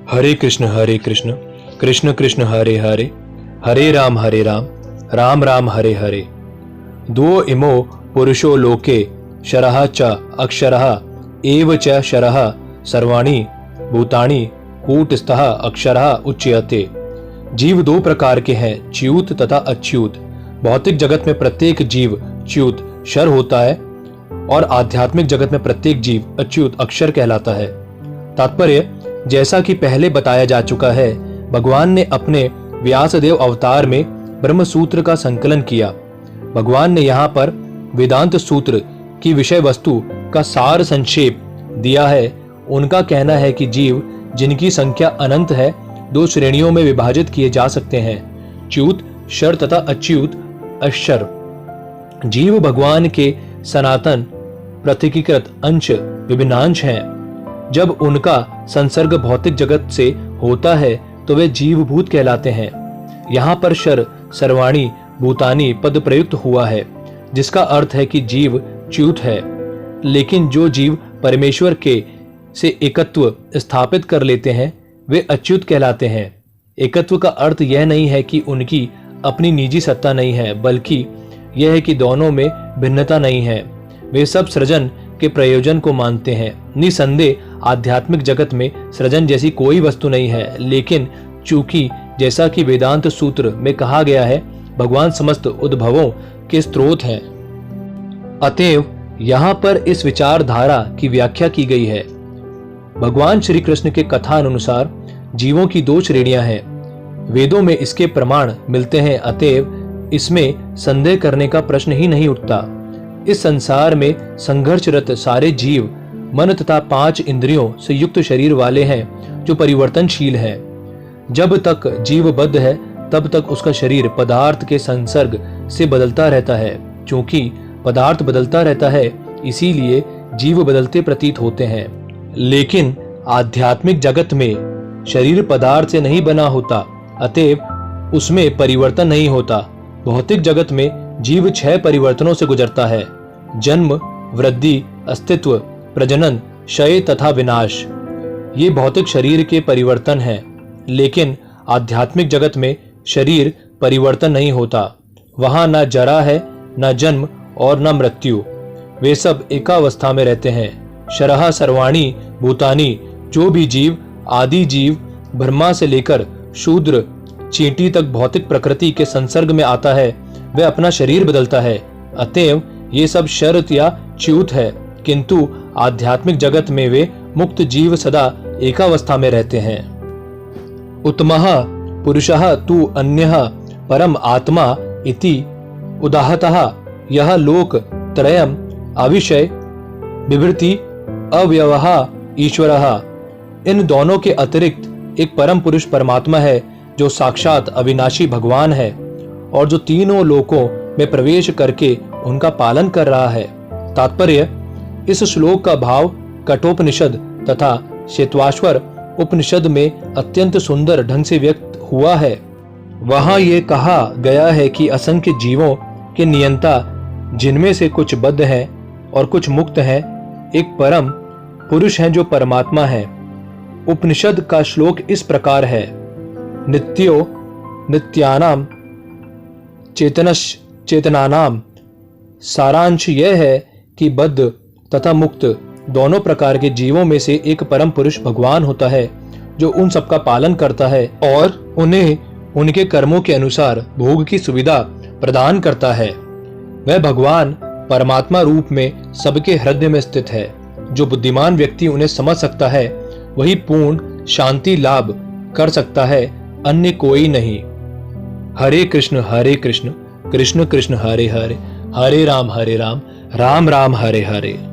हरे कृष्ण कृष्ण कृष्ण हरे हरे, हरे राम राम राम हरे हरे। द्वो इमो पुरुषो लोके शरः च अक्षरः एव च शरः सर्वाणि भूतानि कूटस्थः अक्षरः उच्यते। जीव दो प्रकार के हैं, च्युत तथा अच्युत। भौतिक जगत में प्रत्येक जीव च्युत शर होता है और आध्यात्मिक जगत में प्रत्येक जीव अच्युत अक्षर कहलाता है। तात्पर्य, जैसा कि पहले बताया जा चुका है, भगवान ने अपने व्यासदेव अवतार में ब्रह्म सूत्र का संकलन किया। भगवान ने यहाँ पर वेदांत सूत्र की विषय वस्तु का सार संक्षेप दिया है। उनका कहना है कि जीव जिनकी संख्या अनंत है, दो श्रेणियों में विभाजित किए जा सकते हैं, च्युत शर तथा अच्युत अक्षर। जीव भगवान के सनातन पृथकीकृत अंश विभिन्नांश हैं। जब उनका संसर्ग भौतिक जगत से होता है तो वे जीवभूत कहलाते हैं। यहाँ पर शर सर्वाणि भूतानि पद प्रयुक्त हुआ है, जिसका अर्थ है कि जीव च्युत है। लेकिन जो जीव परमेश्वर के से एकत्व स्थापित कर लेते हैं, वे अच्युत कहलाते हैं। एकत्व का अर्थ यह नहीं है कि उनकी अपनी निजी सत्ता नहीं है, बल्कि यह है कि दोनों में भिन्नता नहीं है। वे सब सृजन के प्रयोजन को मानते हैं। निसंदेह आध्यात्मिक जगत में सृजन जैसी कोई वस्तु नहीं है, लेकिन चूंकि जैसा कि वेदांत सूत्र में कहा गया है, भगवान समस्त उद्भवों के स्रोत हैं, अतएव यहाँ पर इस विचारधारा की व्याख्या की गई है। भगवान श्री कृष्ण के कथा अनुसार जीवों की दो श्रेणियां हैं। वेदों में इसके प्रमाण मिलते हैं, अतएव इसमें संदेह करने का प्रश्न ही नहीं उठता। इस संसार में संघर्षरत सारे जीव मन तथा 5 इंद्रियों से युक्त शरीर वाले हैं, जो परिवर्तनशील हैं। जब तक जीव बद्ध है, तब तक उसका शरीर पदार्थ के संसर्ग से बदलता रहता है। क्योंकि पदार्थ बदलता रहता है, इसीलिए जीव बदलते प्रतीत होते हैं। लेकिन आध्यात्मिक जगत में शरीर पदार्थ से नहीं बना होता, अतएव उसमें परिवर्तन नहीं होता। भौतिक जगत में जीव 6 परिवर्तनों से गुजरता है: जन्म, वृद्धि, अस्तित्व, प्रजनन, क्षय तथा विनाश। ये भौतिक शरीर के परिवर्तन हैं। लेकिन आध्यात्मिक जगत में शरीर परिवर्तन नहीं होता। वहां न जरा है, न जन्म और न मृत्यु। वे सब एकावस्था में रहते हैं। शरः सर्वाणि भूतानि, जो भी जीव, आदि जीव ब्रह्मा से लेकर शूद्र चींटी तक भौतिक प्रकृति के संसर्ग में आता है, वह अपना शरीर बदलता है। अतएव ये सब शरत या च्युत है, किंतु आध्यात्मिक जगत में वे मुक्त जीव सदा एकावस्था में रहते हैं। उत्तमः पुरुषः तु अन्यः परम आत्मा इति उदाहतः यह लोक त्रयम् अविषय विभृति अव्यवः ईश्वरः। इन दोनों के अतिरिक्त एक परम पुरुष परमात्मा है, जो साक्षात अविनाशी भगवान है और जो तीनों लोकों में प्रवेश करके उनका पालन कर रहा है। तात्पर्य, इस श्लोक का भाव कठोपनिषद तथा श्वेताश्वर उपनिषद में अत्यंत सुंदर ढंग से व्यक्त हुआ है। वहां ये कहा गया है कि असंख्य जीवों के नियंता, जिनमें से कुछ बद्ध हैं और कुछ मुक्त हैं, एक परम पुरुष हैं जो परमात्मा है। उपनिषद का श्लोक इस प्रकार है: नित्यो नित्यानाम चेतनश चेतनानाम। सारांश यह है कि बद्ध तथा मुक्त दोनों प्रकार के जीवों में से एक परम पुरुष भगवान होता है, जो उन सबका पालन करता है और उन्हें उनके कर्मों के अनुसार भोग की सुविधा प्रदान करता है। वह भगवान परमात्मा रूप में सबके हृदय में स्थित है। जो बुद्धिमान व्यक्ति उन्हें समझ सकता है, वही पूर्ण शांति लाभ कर सकता है, अन्य कोई नहीं। हरे कृष्ण कृष्ण कृष्ण हरे हरे, हरे राम राम राम हरे हरे।